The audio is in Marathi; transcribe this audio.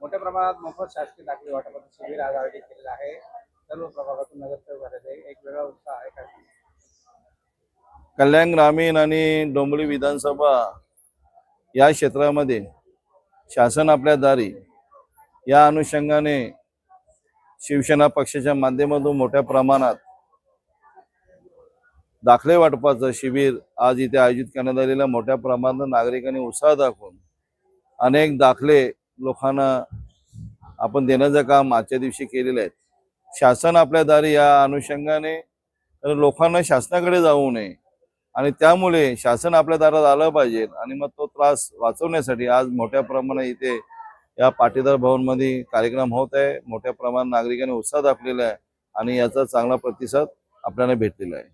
मोठ्या प्रमाणात मोफत शासकीय दाखले वाटपाचं शिबिर आज आयोजित केलेलं आहे. सर्व प्रभागातून नगरसेवक आलेले आहे. एक वेगळा उत्साह आहे. काय कल्याण ग्रामीण आणि डोंबिवली विधानसभा या क्षेत्रामध्ये शासन आपल्या दारी या अनुषंगाने शिवसेना पक्षाच्या माध्यमातून मोठ्या प्रमाणात दाखले वाटपाचं शिबिर आज इथे आयोजित करण्यात आलेलं. मोठ्या प्रमाणात नागरिकांनी उत्साह दाखवून अनेक दाखले लोकांना आपण देण्याचं काम आजच्या दिवशी केलेलं आहे. शासन आपल्या दारी या अनुषंगाने लोकांना शासनाकडे जाऊ नये आणि त्यामुळे शासन आपल्या दारात आलं पाहिजे आणि मग तो त्रास वाचवण्यासाठी आज मोठ्या प्रमाणात इथे या पाटीदार भवनमध्ये कार्यक्रम होत आहे. मोठ्या प्रमाणात नागरिकांनी उत्साह दाखवलेला आहे आणि याचा चांगला प्रतिसाद आपल्याला भेटलेला आहे.